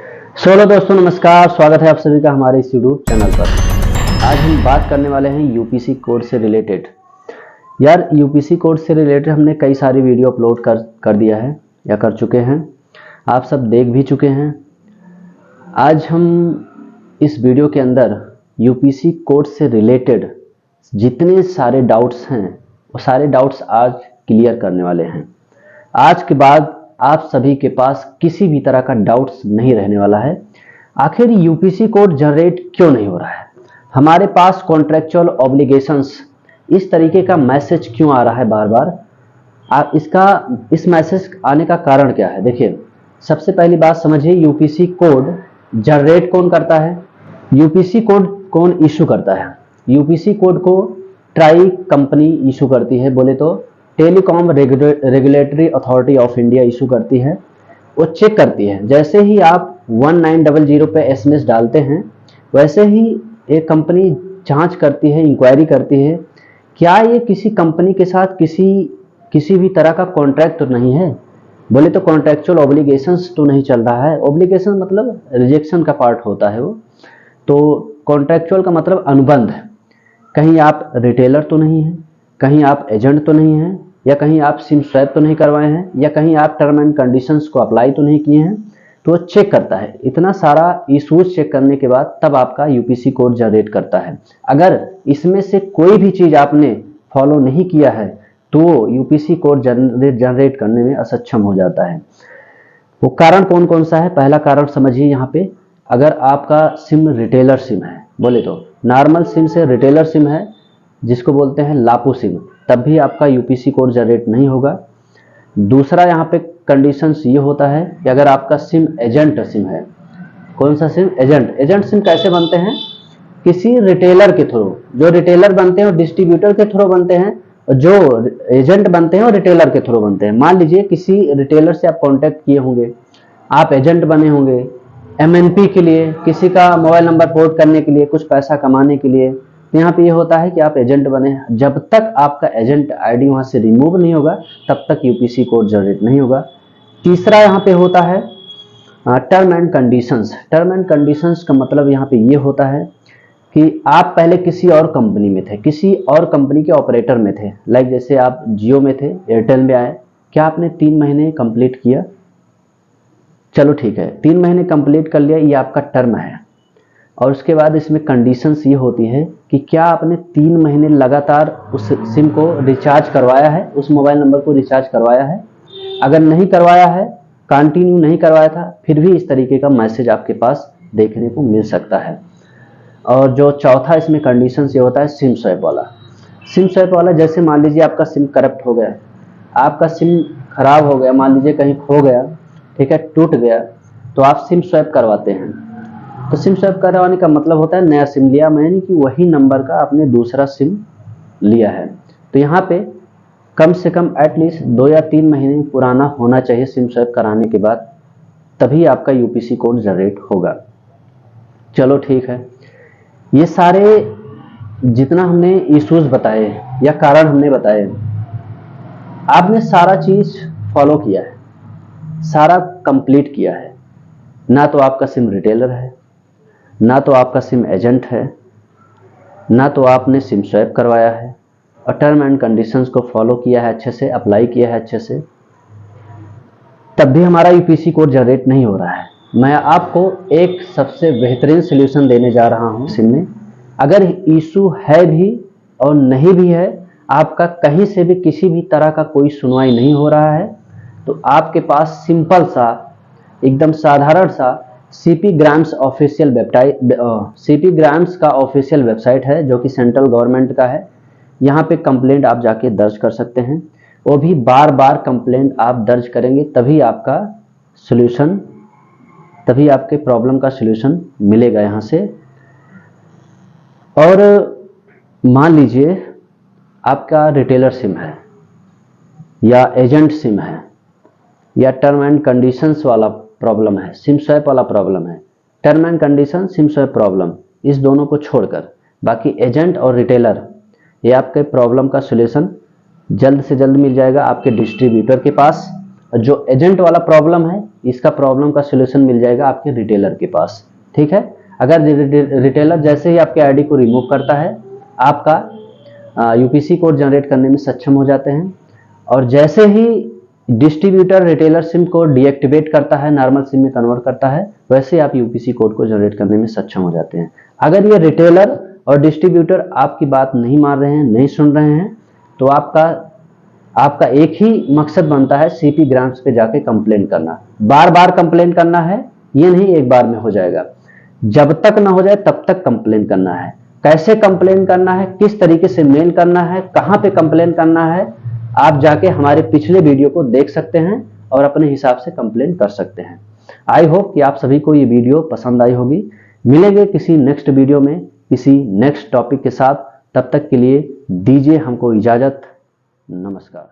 Hello दोस्तों, नमस्कार। स्वागत है आप सभी का हमारे इस यूट्यूब चैनल पर। आज हम बात करने वाले हैं यूपीसी कोड से रिलेटेड। यार, यूपीसी कोड से रिलेटेड हमने कई सारी वीडियो अपलोड कर दिया है या कर चुके हैं, आप सब देख भी चुके हैं। आज हम इस वीडियो के अंदर यूपीसी कोड से रिलेटेड जितने सारे डाउट्स हैं वो सारे डाउट्स आज क्लियर करने वाले हैं। आज के बाद आप सभी के पास किसी भी तरह का डाउट्स नहीं रहने वाला है। आखिर यूपीसी कोड जनरेट क्यों नहीं हो रहा है, हमारे पास कॉन्ट्रैक्चुअल ऑब्लिगेशंस इस तरीके का मैसेज क्यों आ रहा है बार बार, आप इस मैसेज आने का कारण क्या है। देखिए, सबसे पहली बात समझिए, यूपीसी कोड जनरेट कौन करता है, यूपीसी कोड कौन इशू करता है। यूपीसी कोड को ट्राई कंपनी इशू करती है, बोले तो telecom regulatory authority of India issue करती है। वो चेक करती है, जैसे ही आप 1900 पे एसएमएस डालते हैं वैसे ही एक कंपनी जांच करती है, इंक्वायरी करती है, क्या ये किसी कंपनी के साथ किसी भी तरह का कॉन्ट्रैक्ट तो नहीं है। बोले तो कॉन्ट्रैक्चुअल ऑब्लिगेशंस तो नहीं चल रहा है। ऑब्लिगेशन मतलब रिजेक्शन का पार्ट होता है वो, तो कॉन्ट्रैक्चुअल का मतलब अनुबंध है। कहीं आप रिटेलर तो नहीं है, कहीं आप एजेंट तो नहीं है, या कहीं आप सिम स्वैप तो नहीं करवाए हैं, या कहीं आप टर्म एंड कंडीशंस को अप्लाई तो नहीं किए हैं। तो वो चेक करता है। इतना सारा इशूज चेक करने के बाद तब आपका यूपीसी कोड जनरेट करता है। अगर इसमें से कोई भी चीज आपने फॉलो नहीं किया है तो यूपीसी कोड जनरेट करने में असक्षम हो जाता है। वो कारण कौन कौन सा है, पहला कारण समझिए यहाँ पे। अगर आपका सिम रिटेलर सिम है, बोले तो नॉर्मल सिम से रिटेलर सिम है जिसको बोलते हैं लापू सिम, तब भी आपका यूपीसी कोड जनरेट नहीं होगा। दूसरा यहाँ पे कंडीशंस ये होता है कि अगर आपका सिम एजेंट सिम है, कौन सा सिम, एजेंट सिम कैसे बनते हैं, किसी रिटेलर के थ्रू। जो रिटेलर बनते हैं वो डिस्ट्रीब्यूटर के थ्रू बनते हैं, और जो एजेंट बनते हैं वो रिटेलर के थ्रू बनते हैं। मान लीजिए किसी रिटेलर से आप कॉन्टैक्ट किए होंगे, आप एजेंट बने होंगे एमएनपी के लिए, किसी का मोबाइल नंबर पोर्ट करने के लिए, कुछ पैसा कमाने के लिए। तो यहाँ पे ये होता है कि आप एजेंट बने, जब तक आपका एजेंट आईडी वहां से रिमूव नहीं होगा तब तक यूपीसी कोड जनरेट नहीं होगा। तीसरा यहाँ पे होता है term and conditions. Term and conditions का मतलब यहाँ पे ये होता है कि आप पहले किसी और कंपनी में थे, किसी और कंपनी के ऑपरेटर में थे। लाइक जैसे आप जियो में थे, एयरटेल में आए, क्या आपने 3 महीने कंप्लीट किया, चलो ठीक है 3 महीने कंप्लीट कर लिया, ये आपका टर्म है। और उसके बाद इसमें कंडीशंस ये होती है कि क्या आपने 3 महीने लगातार उस सिम को रिचार्ज करवाया है, उस मोबाइल नंबर को रिचार्ज करवाया है। अगर नहीं करवाया है, कंटिन्यू नहीं करवाया था, फिर भी इस तरीके का मैसेज आपके पास देखने को मिल सकता है। और जो चौथा इसमें कंडीशंस ये होता है सिम स्वैप वाला। सिम स्वैप वाला, जैसे मान लीजिए आपका सिम करप्ट हो गया, आपका सिम खराब हो गया, मान लीजिए कहीं खो गया, ठीक है, टूट गया, तो आप सिम स्वैप करवाते हैं। तो सिम स्वैप करवाने का मतलब होता है नया सिम लिया, यानी कि वही नंबर का आपने दूसरा सिम लिया है। तो यहाँ पे कम से कम एटलीस्ट 2 या 3 महीने पुराना होना चाहिए सिम स्वैप कराने के बाद, तभी आपका यूपीसी कोड जनरेट होगा। चलो ठीक है, ये सारे जितना हमने इश्यूज बताए या कारण हमने बताए, आपने सारा चीज फॉलो किया है, सारा कंप्लीट किया है। ना तो आपका सिम रिटेलर है, ना तो आपका सिम एजेंट है, ना तो आपने सिम स्वैप करवाया है, और टर्म एंड कंडीशंस को फॉलो किया है अच्छे से, अप्लाई किया है अच्छे से, तब भी हमारा यूपीसी कोड जनरेट नहीं हो रहा है। मैं आपको एक सबसे बेहतरीन सलूशन देने जा रहा हूं सिम में। अगर इशू है भी और नहीं भी है, आपका कहीं से भी किसी भी तरह का कोई सुनवाई नहीं हो रहा है, तो आपके पास सिंपल सा एकदम साधारण सा CP grams official website, CP grams का ऑफिशियल वेबसाइट है जो कि सेंट्रल गवर्नमेंट का है। यहाँ पे कंप्लेंट आप जाके दर्ज कर सकते हैं। वो भी बार बार कंप्लेंट आप दर्ज करेंगे तभी आपका सॉल्यूशन, तभी आपके प्रॉब्लम का सॉल्यूशन मिलेगा यहाँ से। और मान लीजिए आपका रिटेलर सिम है या एजेंट सिम है या टर्म एंड कंडीशंस वाला प्रॉब्लम है, सिम स्वैप वाला प्रॉब्लम है। Term and condition, SIM swap problem, इस दोनों को छोड़कर बाकी एजेंट और रिटेलर, ये आपके प्रॉब्लम का सॉल्यूशन जल्द से जल्द मिल जाएगा आपके डिस्ट्रीब्यूटर के पास। जो एजेंट वाला प्रॉब्लम है, इसका प्रॉब्लम का सॉल्यूशन मिल जाएगा आपके रिटेलर के पास। ठीक है, अगर रिटेलर जैसे ही आपके आईडी को रिमूव करता है, आपका यूपीसी कोड जनरेट करने में सक्षम हो जाते हैं, और जैसे ही डिस्ट्रीब्यूटर रिटेलर सिम को डीएक्टिवेट करता है, नॉर्मल सिम में कन्वर्ट करता है, वैसे आप यूपीसी कोड को जनरेट करने में सक्षम हो जाते हैं। अगर ये रिटेलर और डिस्ट्रीब्यूटर आपकी बात नहीं मान रहे हैं, नहीं सुन रहे हैं, तो आपका एक ही मकसद बनता है, सीपी ग्रांट्स पे जाके कंप्लेन करना। बार बार कंप्लेन करना है, ये नहीं एक बार में हो जाएगा। जब तक ना हो जाए तब तक कंप्लेन करना है। कैसे कंप्लेन करना है, किस तरीके से मेल करना है, कहां पे कंप्लेन करना है, आप जाके हमारे पिछले वीडियो को देख सकते हैं और अपने हिसाब से कंप्लेन कर सकते हैं। आई होप कि आप सभी को ये वीडियो पसंद आई होगी। मिलेंगे किसी नेक्स्ट वीडियो में किसी नेक्स्ट टॉपिक के साथ। तब तक के लिए दीजिए हमको इजाजत। नमस्कार।